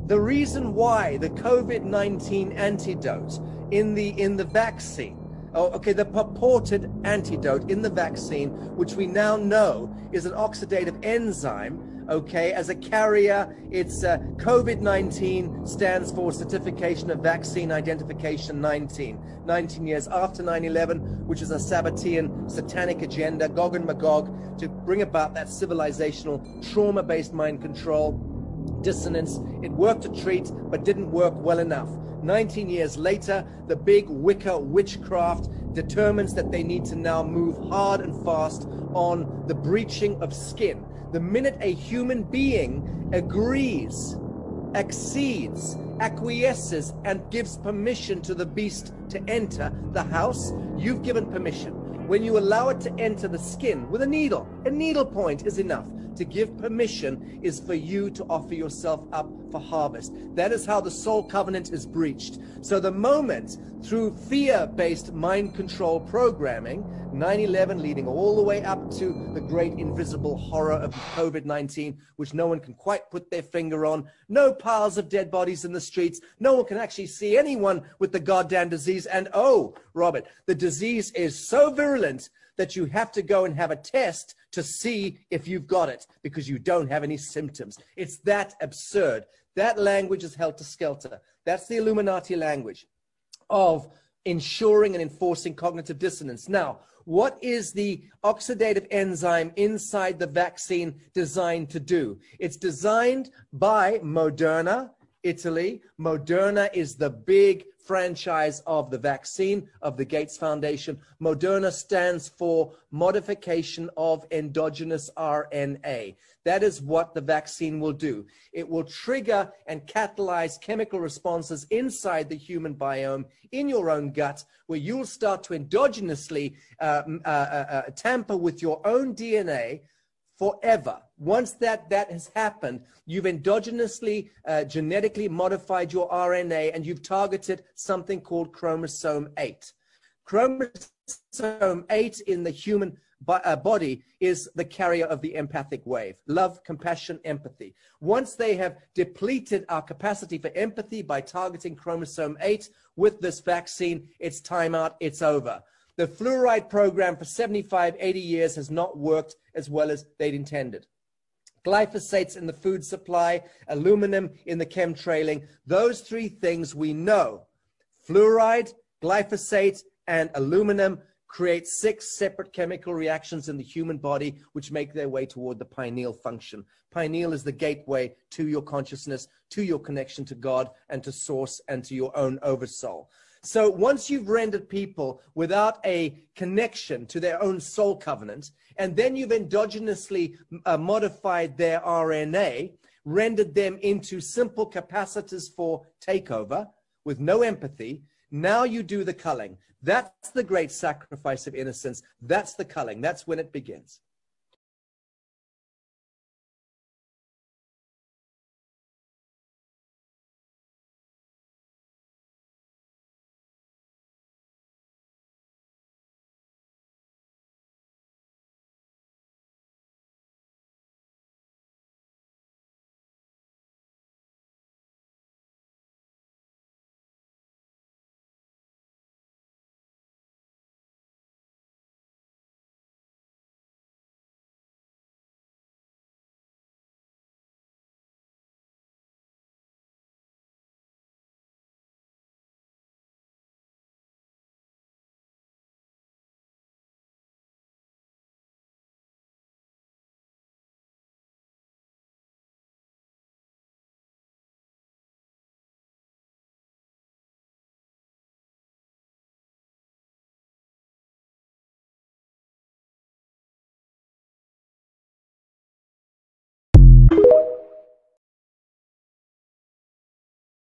The reason why the COVID-19 antidote in the vaccine, the purported antidote in the vaccine, which we now know is an oxidative enzyme, as a carrier, it's COVID-19 stands for Certification of Vaccine Identification 19 years after 9/11, which is a Sabbatean satanic agenda, Gog and Magog, to bring about that civilizational trauma-based mind control, dissonance. It worked to treat, but didn't work well enough. 19 years later, the big Wicca witchcraft determines that they need to now move hard and fast on the breaching of skin. The minute a human being agrees, accedes, acquiesces, and gives permission to the beast to enter the house, you've given permission. When you allow it to enter the skin with a needle point is enough. To give permission is for you to offer yourself up for harvest. That is how the soul covenant is breached. So the moment, through fear-based mind control programming, 9/11 leading all the way up to the great invisible horror of COVID-19, which no one can quite put their finger on, no piles of dead bodies in the streets, no one can actually see anyone with the goddamn disease, and oh, Robert, the disease is so virulent that you have to go and have a test to see if you've got it because you don't have any symptoms. It's that absurd. That language is helter-skelter. That's the Illuminati language of ensuring and enforcing cognitive dissonance. Now, what is the oxidative enzyme inside the vaccine designed to do? It's designed by Moderna, Italy. Moderna is the big franchise of the vaccine of the Gates Foundation. Moderna stands for modification of endogenous RNA. That is what the vaccine will do. It will trigger and catalyze chemical responses inside the human biome in your own gut, where you'll start to endogenously tamper with your own DNA forever. Once that has happened, you've endogenously genetically modified your RNA and you've targeted something called chromosome 8. Chromosome 8 in the human body is the carrier of the empathic wave. Love, compassion, empathy. Once they have depleted our capacity for empathy by targeting chromosome 8 with this vaccine, it's time out, it's over. The fluoride program for 75, 80 years has not worked as well as they'd intended. Glyphosates in the food supply, aluminum in the chemtrailing, those three things we know. Fluoride, glyphosate, and aluminum create 6 separate chemical reactions in the human body which make their way toward the pineal function. Pineal is the gateway to your consciousness, to your connection to God and to source and to your own oversoul. So once you've rendered people without a connection to their own soul covenant, and then you've endogenously modified their RNA, rendered them into simple capacitors for takeover with no empathy, now you do the culling. That's the great sacrifice of innocence. That's the culling. That's when it begins.